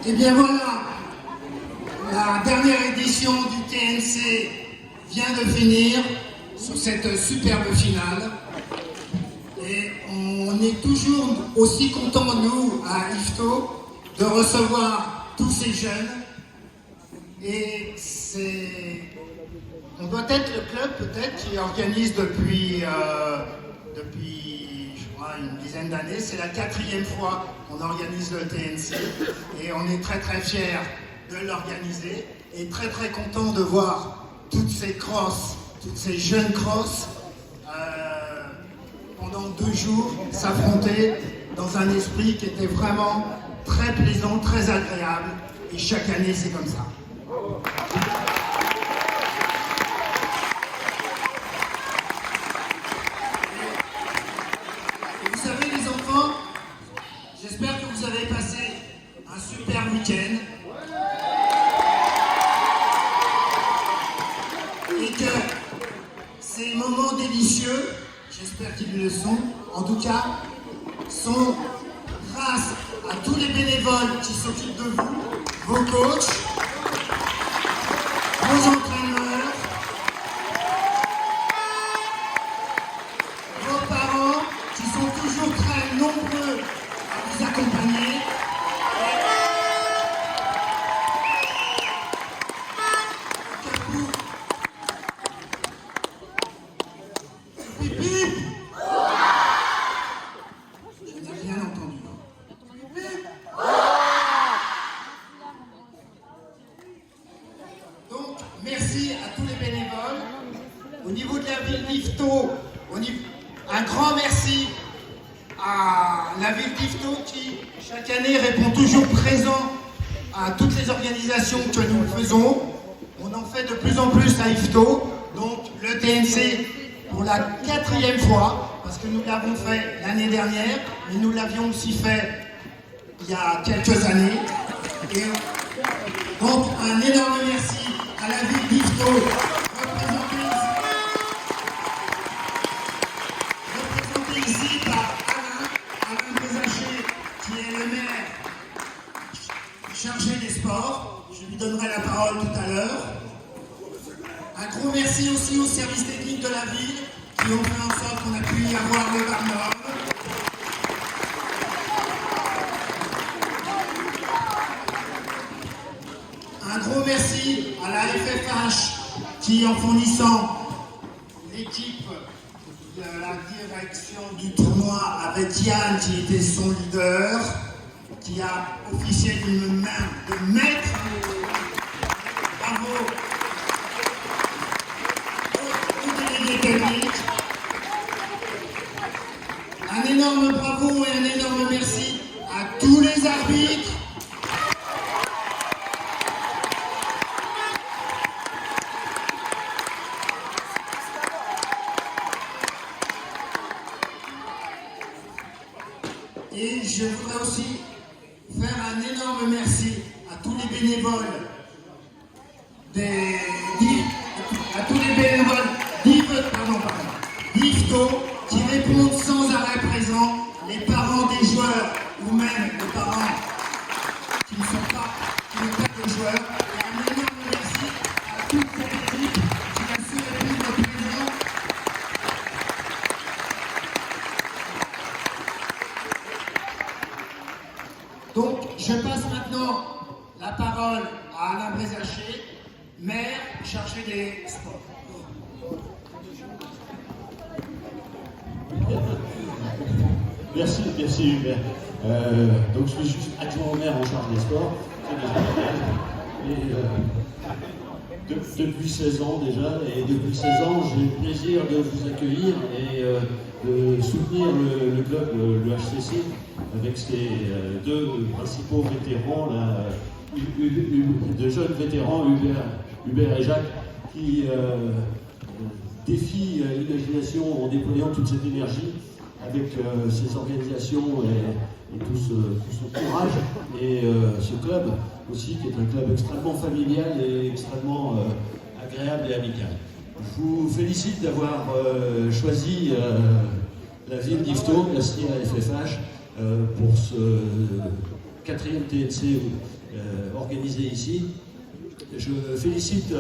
Et bien voilà, la dernière édition du TNC vient de finir sur cette superbe finale. Et on est toujours aussi contents, nous, à IFTO, de recevoir tous ces jeunes. Et on doit être le club peut-être qui organise depuis je crois, une dizaine d'années. C'est la 4e fois qu'on organise le TNC. Et on est très très fiers de l'organiser. Et très très contents de voir toutes ces crosses, toutes ces jeunes crosses, pendant 2 jours, s'affronter dans un esprit qui était vraiment très plaisant, très agréable. Et chaque année, c'est comme ça. Et vous savez, les enfants, j'espère que vous avez passé un super week-end. Et que ces moments délicieux, j'espère qu'ils le sont, en tout cas, sont grâce à tous les bénévoles qui s'occupent de vous, vos coachs, vos entraîneurs, vos parents qui sont toujours très nombreux à vous accompagner. Merci à tous les bénévoles. Au niveau de la ville d'IFTO, un grand merci à la ville d'IFTO qui, chaque année, répond toujours présent à toutes les organisations que nous faisons. On en fait de plus en plus à IFTO. Donc, le TNC, pour la 4e fois, parce que nous l'avons fait l'année dernière, mais nous l'avions aussi fait il y a quelques années. Et donc, un énorme merci à la ville d'IFTO, représentée ici par Alain Bézaché, qui est le maire chargé des sports. Je lui donnerai la parole tout à l'heure. Un gros merci aussi aux services techniques de la ville qui ont fait en sorte qu'on a pu y avoir le barnum. Un gros merci à la FFH qui, en fournissant l'équipe de la direction du tournoi avec Yann qui était son leader, qui a officié d'une main de maître. Bravo aux délégués techniques. Un énorme bravo et un énorme merci à tous les arbitres. Et je voudrais aussi faire un énorme merci à tous les bénévoles d'IFTO qui répondent sans arrêt présent, les parents des joueurs ou même les parents qui ne sont pas des joueurs. Et un énorme merci à toute cette équipe qui a su répondre présent. Donc, je passe maintenant la parole à Alain Bézaché, maire chargé des sports. Merci Hubert. Donc je suis juste adjoint au maire en charge des sports. Et depuis 16 ans déjà, et depuis 16 ans, j'ai le plaisir de vous accueillir et de soutenir le club, le HCC, avec ses 2 principaux vétérans, là, de jeunes vétérans, Hubert et Jacques, qui défient l'imagination en déployant toute cette énergie avec ces organisations et tout ce courage. Et ce club aussi, qui est un club extrêmement familial et extrêmement agréable et amical. Je vous félicite d'avoir choisi la ville d'IFTO, merci à FFH, pour ce 4e TNC organisé ici. Je félicite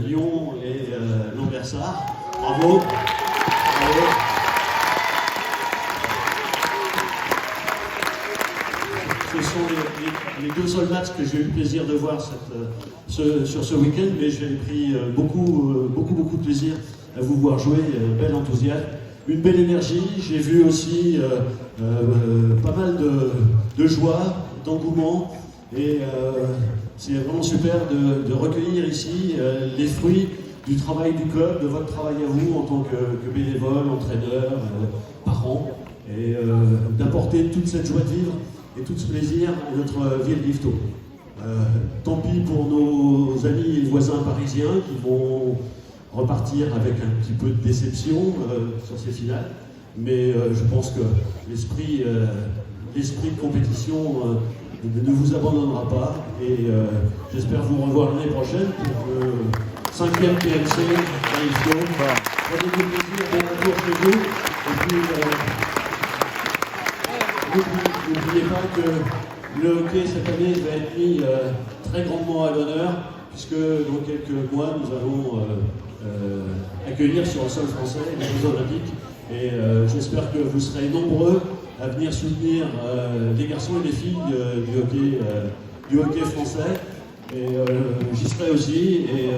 Lyon et Lambersart. Bravo. Bravo. Ce sont les deux seuls matchs que j'ai eu le plaisir de voir sur ce week-end, mais j'ai pris beaucoup de plaisir à vous voir jouer, bel enthousiasme, une belle énergie. J'ai vu aussi pas mal de joie, d'engouement, et c'est vraiment super de recueillir ici les fruits du travail du club, de votre travail à vous en tant que bénévole, entraîneur, parent, et d'apporter toute cette joie de vivre et tout ce plaisir à notre ville d'Yvetot. Tant pis pour nos amis et voisins parisiens qui vont repartir avec un petit peu de déception sur ces finales, mais je pense que l'esprit de compétition ne vous abandonnera pas, et j'espère vous revoir l'année prochaine pour le 5e TNC à Yvetot. Prenez du plaisir, bon retour chez vous, et puis n'oubliez pas que le hockey cette année va être mis très grandement à l'honneur, puisque dans quelques mois nous allons accueillir sur le sol français les Jeux Olympiques, et j'espère que vous serez nombreux à venir soutenir les garçons et les filles du hockey français, et j'y serai aussi, et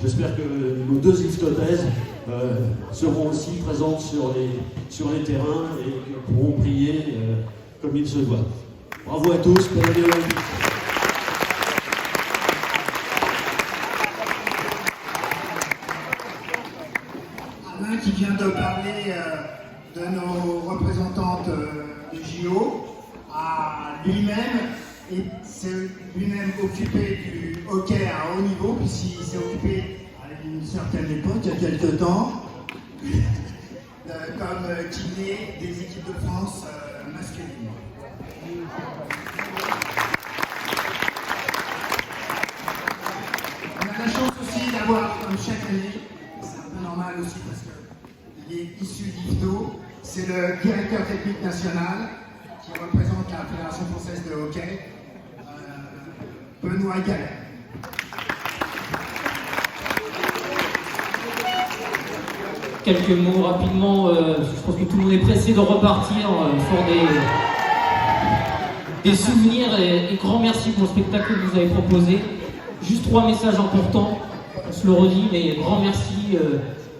j'espère que nos deux Yvetotaises seront aussi présentes sur les terrains et pourront briller comme il se doit. Bravo à tous, belle année olympique. Alain qui vient de parler de nos représentantes de JO, a lui-même s'est lui-même occupé du hockey à haut niveau, puisqu'il s'est occupé à une certaine époque, il y a quelques temps, comme kiné des équipes de France masculines. On a la chance aussi d'avoir, comme chaque année, c'est un peu normal aussi parce qu'il est issu d'Yvetot, c'est le directeur technique national qui représente la Fédération française de hockey, Benoît Gallet. Quelques mots rapidement, je pense que tout le monde est pressé de repartir, fort des souvenirs, et grand merci pour le spectacle que vous avez proposé. Juste 3 messages importants, on se le redit, mais grand merci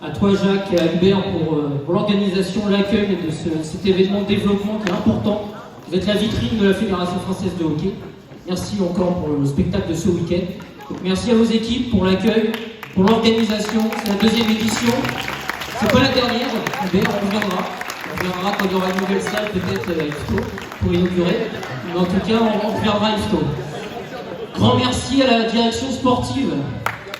à toi Jacques et à Hubert pour l'organisation, l'accueil de cet événement de développement qui est important. Vous êtes la vitrine de la Fédération française de hockey. Merci encore pour le spectacle de ce week-end. Donc, merci à vos équipes pour l'accueil, pour l'organisation. C'est la 2e édition. C'est pas la dernière, Hubert, on reviendra. On reviendra quand il y aura une nouvelle salle, peut-être à Yvetot, pour inaugurer. Mais en tout cas, on reviendra à Yvetot. Grand merci à la direction sportive.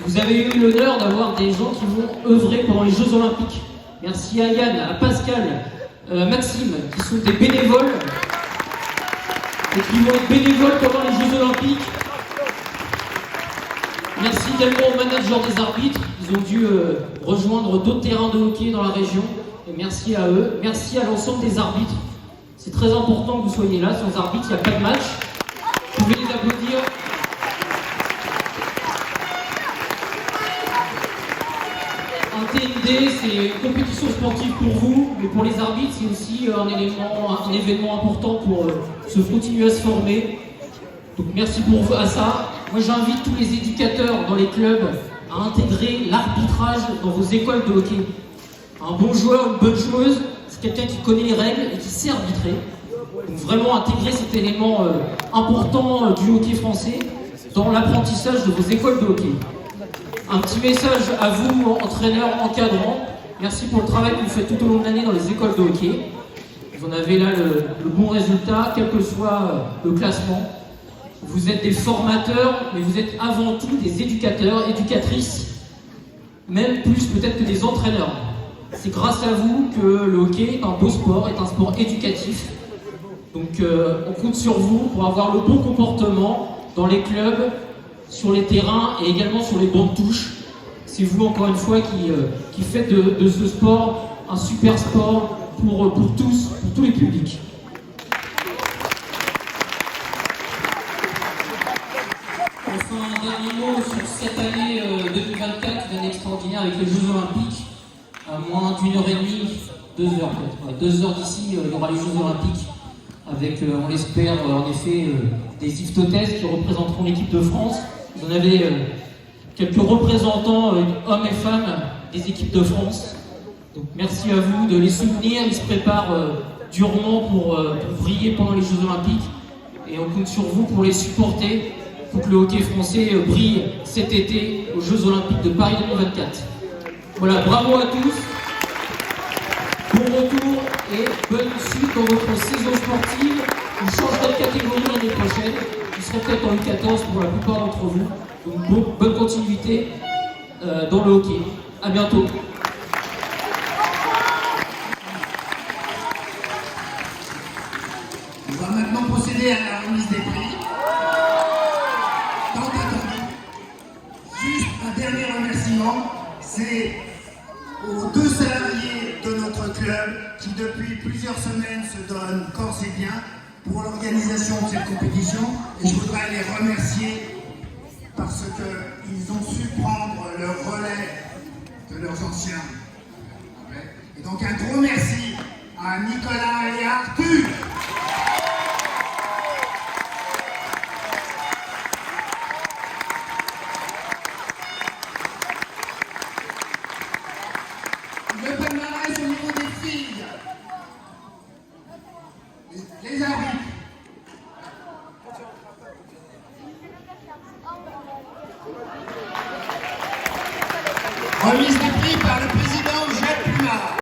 Vous avez eu l'honneur d'avoir des gens qui vont œuvrer pendant les Jeux Olympiques. Merci à Yann, à Pascal, Maxime, qui sont des bénévoles et qui vont être bénévoles pendant les Jeux Olympiques. Merci également aux managers des arbitres. Ils ont dû rejoindre d'autres terrains de hockey dans la région. Et merci à eux. Merci à l'ensemble des arbitres. C'est très important que vous soyez là. Sans arbitres, il n'y a pas de match. Vous pouvez les applaudir. Un TND, c'est une compétition sportive pour vous, mais pour les arbitres, c'est aussi un événement important pour se continuer à se former. Donc merci pour vous à ça. Moi j'invite tous les éducateurs dans les clubs à intégrer l'arbitrage dans vos écoles de hockey. Un bon joueur, une bonne joueuse, c'est quelqu'un qui connaît les règles et qui sait arbitrer. Donc vraiment intégrer cet élément important du hockey français dans l'apprentissage de vos écoles de hockey. Un petit message à vous, entraîneurs, encadrants. Merci pour le travail que vous faites tout au long de l'année dans les écoles de hockey. Vous en avez là le bon résultat, quel que soit le classement. Vous êtes des formateurs, mais vous êtes avant tout des éducateurs, éducatrices, même plus peut-être que des entraîneurs. C'est grâce à vous que le hockey est un beau sport, est un sport éducatif. Donc on compte sur vous pour avoir le bon comportement dans les clubs, sur les terrains et également sur les bancs de touche. C'est vous encore une fois qui faites de ce sport un super sport pour tous les publics. cette année 2024, une année extraordinaire avec les Jeux Olympiques. À moins d'une heure et demie, 2 heures peut-être. Ouais, 2 heures d'ici, il y aura les Jeux Olympiques. Avec, on l'espère, en effet, des Iftotaises qui représenteront l'équipe de France. Vous en avez quelques représentants, hommes et femmes, des équipes de France. Donc merci à vous de les soutenir. Ils se préparent durement pour briller pendant les Jeux Olympiques. Et on compte sur vous pour les supporter, pour que le hockey français brille cet été aux Jeux Olympiques de Paris 2024. Voilà, bravo à tous. Bon retour et bonne suite dans votre saison sportive. Vous changerez de catégorie l'année prochaine. Vous serez peut-être en U14 pour la plupart d'entre vous. Donc bonne continuité dans le hockey. À bientôt. On va maintenant procéder à la remise des prix. Tant attendu. Juste un dernier remerciement, c'est aux 2 salariés de notre club qui depuis plusieurs semaines se donnent corps et biens pour l'organisation de cette compétition. Et je voudrais les remercier parce qu'ils ont su prendre le relais de leurs anciens. Et donc un gros merci à Nicolas et à Arthur. Le palmarès au niveau des filles. Les arbitres. Remise